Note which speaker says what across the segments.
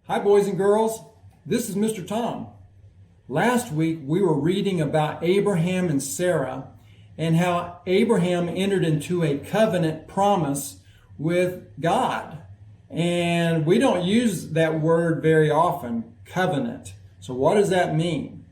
Speaker 1: Hi, boys and girls. This is Mr. Tom. Last week we were reading about Abraham and Sarah and how Abraham entered into a covenant promise with God. And we don't use that word very often, covenant. So what does that mean?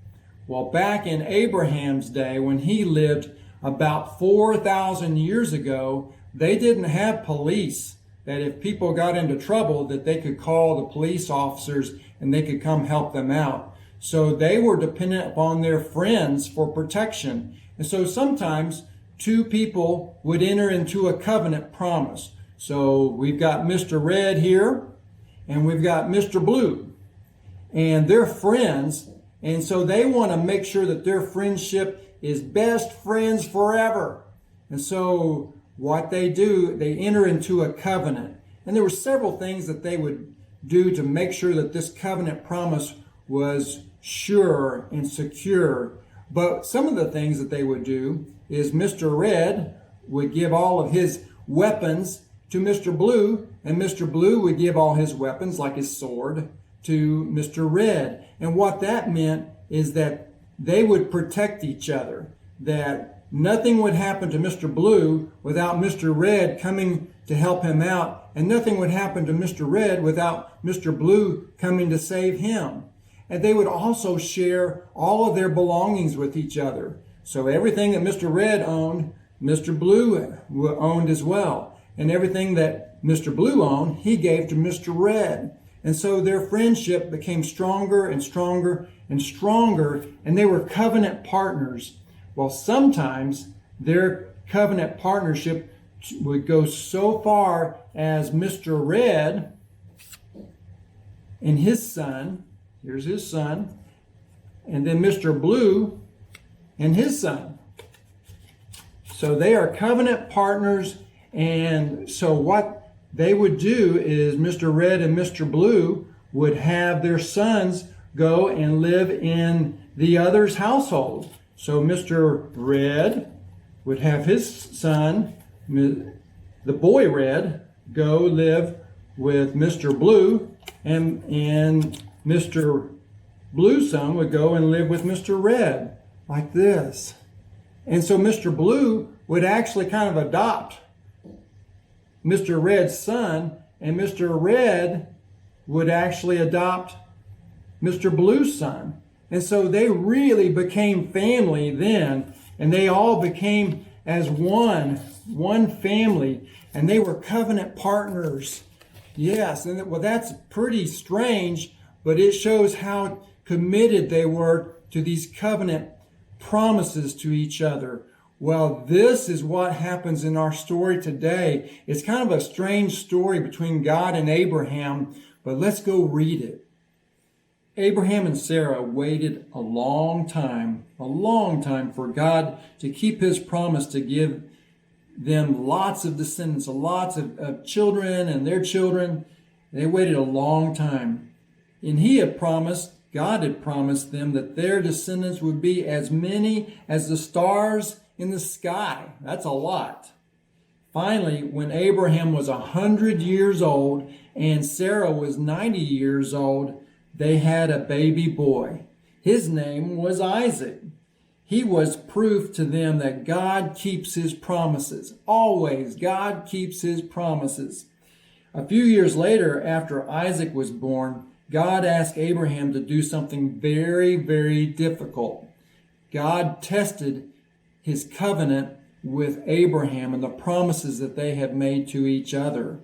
Speaker 1: Well, back in Abraham's day, when he lived about 4,000 years ago, they didn't have police that if people got into trouble that they could call the police officers and they could come help them out. So they were dependent upon their friends for protection. And so sometimes two people would enter into a covenant promise. So we've got Mr. Red here and we've got Mr. Blue, and they're friends. And so they want to make sure that their friendship is best friends forever. And so what they do, they enter into a covenant. And there were several things that they would do to make sure that this covenant promise was sure and secure. But some of the things that they would do is Mr. Red would give all of his weapons to Mr. Blue, and Mr. Blue would give all his weapons, like his sword, to Mr. Red. And what that meant is that they would protect each other, that nothing would happen to Mr. Blue without Mr. Red coming to help him out, and nothing would happen to Mr. Red without Mr. Blue coming to save him. And they would also share all of their belongings with each other. So everything that Mr. Red owned, Mr. Blue owned as well. And everything that Mr. Blue owned, he gave to Mr. Red. And so their friendship became stronger and stronger and stronger, and they were covenant partners. Well, sometimes their covenant partnership would go so far as Mr. Red and his son, here's his son, and then Mr. Blue and his son. So they are covenant partners, and so what they would do is Mr. Red and Mr. Blue would have their sons go and live in the other's household. So Mr. Red would have his son, the boy Red, go live with Mr. Blue, and Mr. Blue's son would go and live with Mr. Red, like this. And so Mr. Blue would actually kind of adopt Mr. Red's son, and Mr. Red would actually adopt Mr. Blue's son. And so they really became family then, and they all became as one family, and they were covenant partners. Yes, and well, that's pretty strange, but it shows how committed they were to these covenant promises to each other. Well, this is what happens in our story today. It's kind of a strange story between God and Abraham, but let's go read it. Abraham and Sarah waited a long time for God to keep his promise to give them lots of descendants, lots of children and their children. They waited a long time. And God had promised them that their descendants would be as many as the stars in the sky. That's a lot. Finally, when Abraham was 100 years old and Sarah was 90 years old, they had a baby boy. His name was Isaac. He was proof to them that God keeps his promises. Always, God keeps his promises. A few years later, after Isaac was born, God asked Abraham to do something very, very difficult. God tested his covenant with Abraham and the promises that they had made to each other.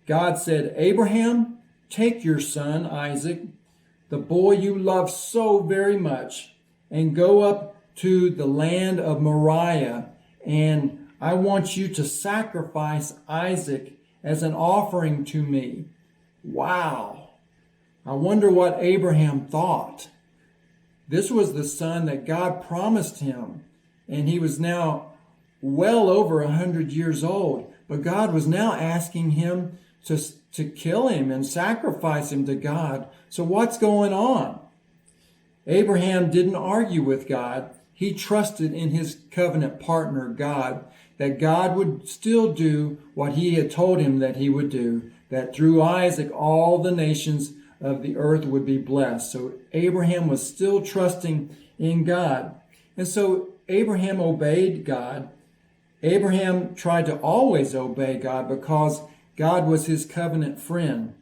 Speaker 1: God said, "Abraham, take your son Isaac, the boy you love so very much, and go up to the land of Moriah, and I want you to sacrifice Isaac as an offering to me." Wow. I wonder what Abraham thought. This was the son that God promised him, and he was now well over 100 years old. But God was now asking him to kill him and sacrifice him to God. So what's going on? Abraham didn't argue with God. He trusted in his covenant partner, God, that God would still do what he had told him that he would do, that through Isaac all the nations of the earth would be blessed. So Abraham was still trusting in God. And so Abraham obeyed God. Abraham tried to always obey God because God was his covenant friend.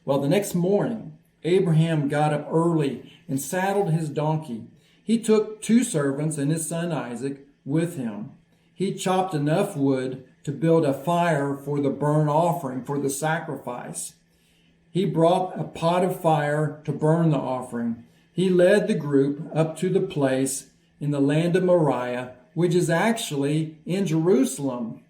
Speaker 1: Well, the next morning, Abraham got up early and saddled his donkey. He took 2 servants and his son Isaac with him. He chopped enough wood to build a fire for the burnt offering, for the sacrifice. He brought a pot of fire to burn the offering. He led the group up to the place in the land of Moriah, which is actually in Jerusalem.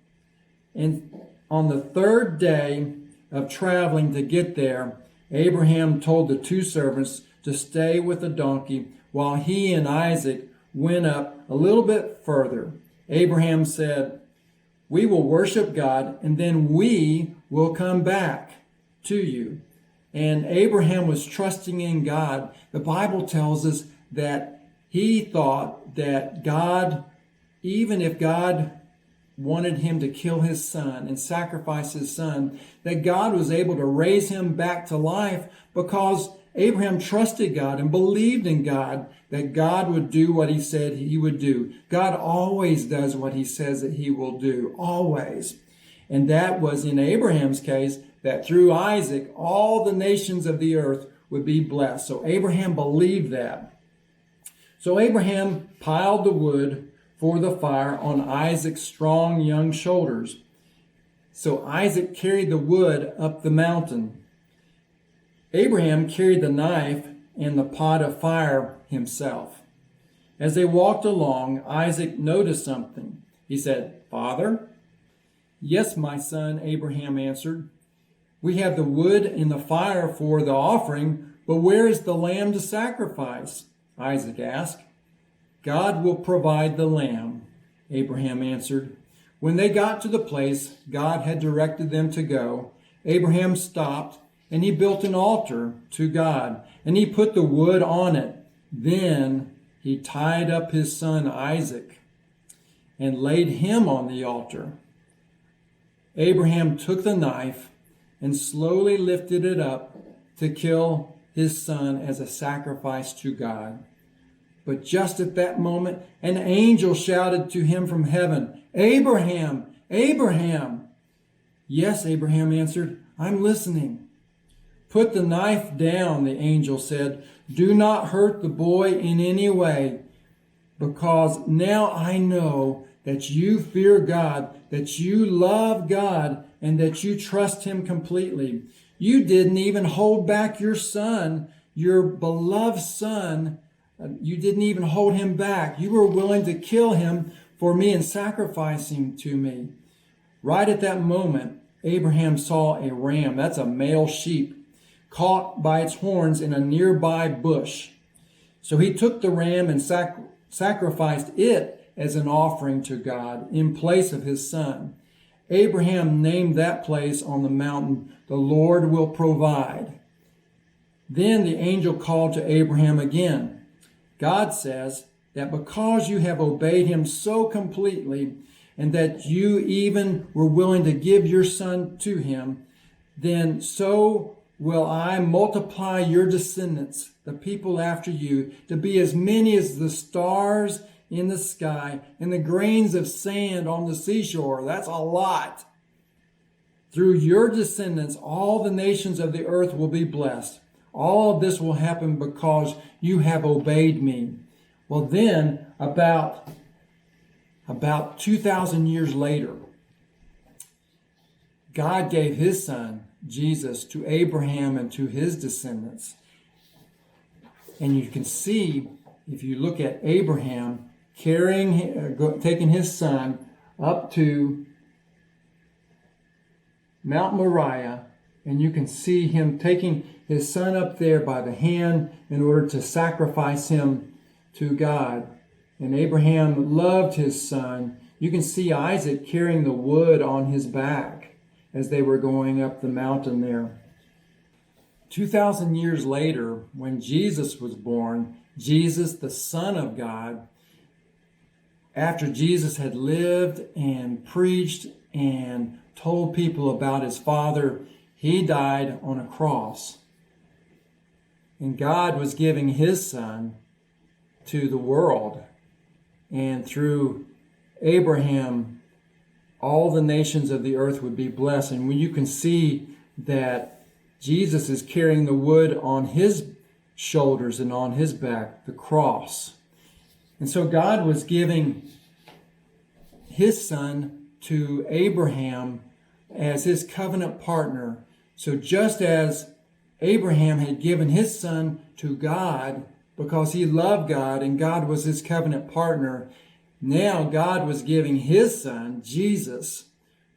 Speaker 1: And on the 3rd day of traveling to get there, Abraham told the 2 servants to stay with the donkey while he and Isaac went up a little bit further. Abraham said, "We will worship God, and then we will come back to you." And Abraham was trusting in God. The Bible tells us that he thought that God, even if God wanted him to kill his son and sacrifice his son, that God was able to raise him back to life because Abraham trusted God and believed in God, that God would do what he said he would do. God always does what he says that he will do, always. And that was in Abraham's case, that through Isaac, all the nations of the earth would be blessed. So Abraham believed that. So Abraham piled the wood for the fire on Isaac's strong young shoulders. So Isaac carried the wood up the mountain. Abraham carried the knife and the pot of fire himself. As they walked along, Isaac noticed something. He said, "Father?" "Yes, my son," Abraham answered. "We have the wood and the fire for the offering, but where is the lamb to sacrifice?" Isaac asked. "God will provide the lamb," Abraham answered. When they got to the place God had directed them to go, Abraham stopped and he built an altar to God, and he put the wood on it. Then he tied up his son Isaac and laid him on the altar. Abraham took the knife and slowly lifted it up to kill his son as a sacrifice to God. But just at that moment, an angel shouted to him from heaven, "Abraham, Abraham!" "Yes," Abraham answered, "I'm listening." "Put the knife down," the angel said. "Do not hurt the boy in any way, because now I know that you fear God, that you love God, and that you trust him completely. You didn't even hold back your son, your beloved son. You didn't even hold him back. You were willing to kill him for me and sacrifice him to me." Right at that moment, Abraham saw a ram, that's a male sheep, caught by its horns in a nearby bush. So he took the ram and sacrificed it as an offering to God in place of his son. Abraham named that place on the mountain, "The Lord will provide." Then the angel called to Abraham again. God says that because you have obeyed him so completely, and that you even were willing to give your son to him, then so will I multiply your descendants, the people after you, to be as many as the stars in the sky and the grains of sand on the seashore. That's a lot. Through your descendants, all the nations of the earth will be blessed. All of this will happen because you have obeyed me. Well, then, about 2,000 years later, God gave his son, Jesus, to Abraham and to his descendants. And you can see, if you look at Abraham taking his son up to Mount Moriah, and you can see him taking his son up there by the hand in order to sacrifice him to God. And Abraham loved his son. You can see Isaac carrying the wood on his back as they were going up the mountain there. 2,000 years later, when Jesus was born, Jesus, the Son of God, after Jesus had lived and preached and told people about his Father, he died on a cross. And God was giving his son to the world. And through Abraham, all the nations of the earth would be blessed. And when you can see that Jesus is carrying the wood on his shoulders and on his back, the cross. And so God was giving his son to Abraham as his covenant partner. So just as Abraham had given his son to God because he loved God and God was his covenant partner, now God was giving his son, Jesus,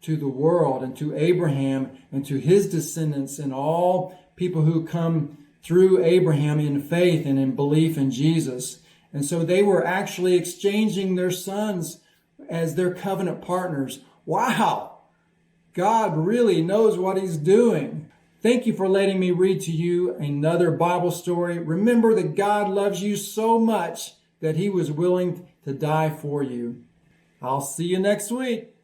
Speaker 1: to the world and to Abraham and to his descendants and all people who come through Abraham in faith and in belief in Jesus. And so they were actually exchanging their sons as their covenant partners. Wow! God really knows what he's doing. Thank you for letting me read to you another Bible story. Remember that God loves you so much that he was willing to die for you. I'll see you next week.